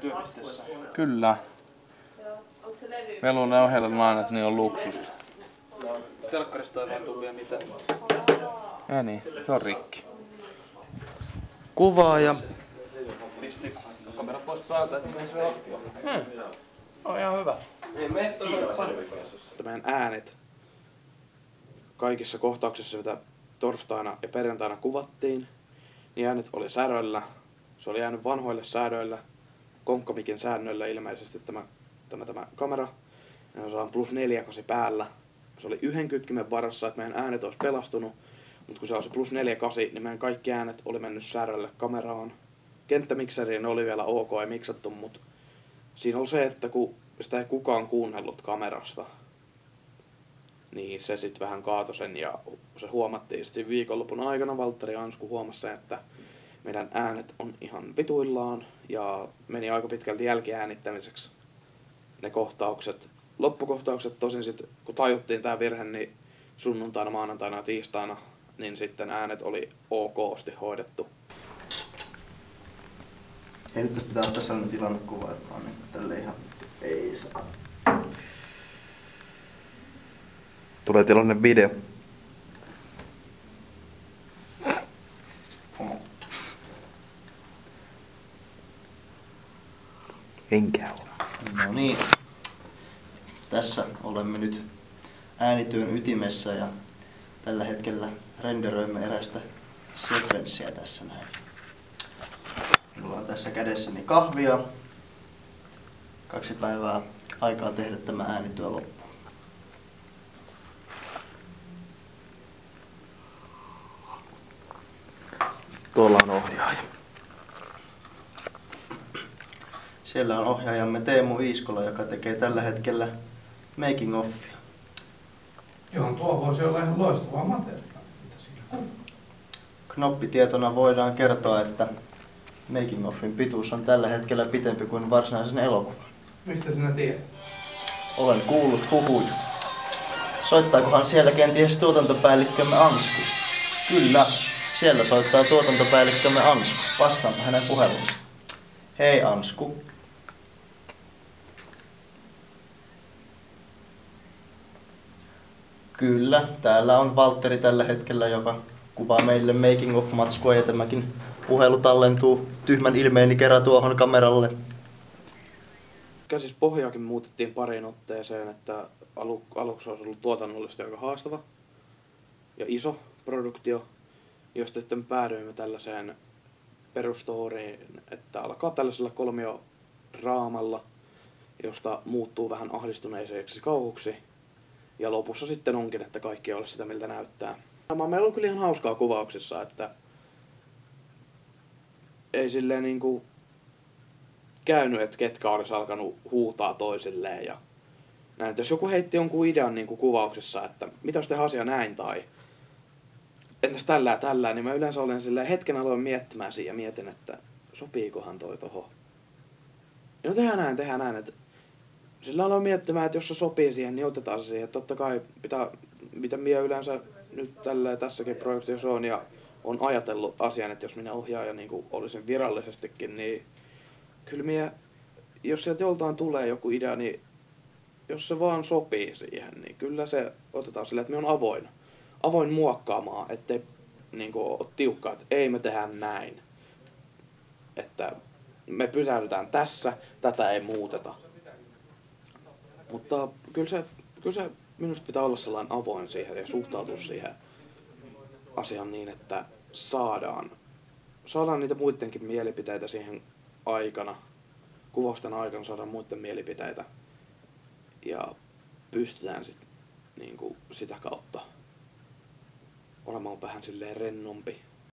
työpistessä? Kyllä. Meluinen ohjelma että niin on luksusta. Telkkarista ei vaan tuu vielä mitään. Ja niin, se on rikki. Kuvaa ja... Pisti kamera pois päältä, että se ei syö appia. On ihan hyvä. Ei mene Meidän äänet kaikissa kohtauksissa, mitä torstaina ja perjantaina kuvattiin, niin äänet oli säröllä. Se oli jäänyt vanhoille säädöillä, konkkamikin säännöillä ilmeisesti tämä kamera. Ja se on +4 kasi päällä. Se oli yhden kytkimen varassa, että meidän äänet olisi pelastunut. Mutta kun se on se +4 kasi, niin meidän kaikki äänet oli mennyt särölle kameraan. Kenttämikseriin ne oli vielä ok ja miksattu, mutta siinä oli se, että kun sitä ei kukaan kuunnellut kamerasta, niin se sitten vähän kaatoi sen ja se huomattiin sitten viikonlopun aikana. Valtteri Ansku huomasi sen, että meidän äänet on ihan vituillaan ja meni aika pitkälti jälkiäänittämiseksi ne kohtaukset. Loppukohtaukset tosin sitten, kun tajuttiin tämä virhe, niin sunnuntaina, maanantaina ja tiistaina, niin sitten äänet oli okosti hoidettu. Ei nyt tästä pitää ottaa sellainen tilannekuva, että vaan niin tälle ihan ei saa. Tulee tilanne video. Enkä ole. No niin. Tässä olemme nyt äänityön ytimessä ja tällä hetkellä renderöimme erästä sekvenssiä tässä näin. Minulla on tässä kädessäni kahvia. 2 päivää aikaa tehdä tämä äänityö loppuun. Tuolla on ohjaaja. Siellä on ohjaajamme Teemu Iiskola, joka tekee tällä hetkellä making offia. Joo, tuo voisi olla ihan loistavaa materiaalia. Knoppitietona voidaan kertoa, että making offin pituus on tällä hetkellä pitempi kuin varsinaisen elokuvan. Mistä sinä tiedät? Olen kuullut huhuja. Soittaakohan siellä kenties tuotantopäällikkömme Ansku? Kyllä, siellä soittaa tuotantopäällikkömme Ansku. Vastaanpa hänen puheluunsa. Hei Ansku. Kyllä, täällä on Valtteri tällä hetkellä, joka kuvaa meille making of matskua ja tämäkin puhelu tallentuu tyhmän ilmeeni kerran tuohon kameralle. Käsispohjaakin muutettiin pariin otteeseen, että aluksi olisi ollut tuotannollisesti aika haastava ja iso produktio, josta sitten päädyimme tällaiseen perustoriin, että alkaa tällaisella kolmioraamalla, josta muuttuu vähän ahdistuneiseksi kauhuksi. Ja lopussa sitten onkin, että kaikki ei ole sitä miltä näyttää. Meillä on kyllä ihan hauskaa kuvauksissa, että ei silleen niinku käynyt, että ketkä olisi alkanut huutaa toisilleen ja näin. Että jos joku heitti jonkun idean niinku kuvauksessa, että mitä jos tehdään asia näin tai entäs tällä ja tällä, niin mä yleensä olen silleen hetken aloin miettimään siinä ja mietin, että sopiikohan toi tohon. Ja no tehdään näin, että sillä aloin miettimään, että jos se sopii siihen, niin otetaan se siihen. Totta kai pitää, mitä minä yleensä nyt tässäkin projektissa on ja on ajatellut asian, että jos minä ohjaaja niin olisin virallisestikin, niin kyllä minä, jos sieltä joltain tulee joku idea, niin jos se vaan sopii siihen, niin kyllä se otetaan sillä, että minä on avoin muokkaamaan, ettei niin ole tiukkaa, että ei me tehdä näin. Että me pysähdytään tässä, tätä ei muuteta. Mutta kyllä se minusta pitää olla sellainen avoin siihen ja suhtautua siihen asiaan niin, että saadaan niitä muidenkin mielipiteitä siihen aikana, kuvausten aikana saadaan muiden mielipiteitä ja pystytään sitten niin sitä kautta olemaan vähän silleen rennompi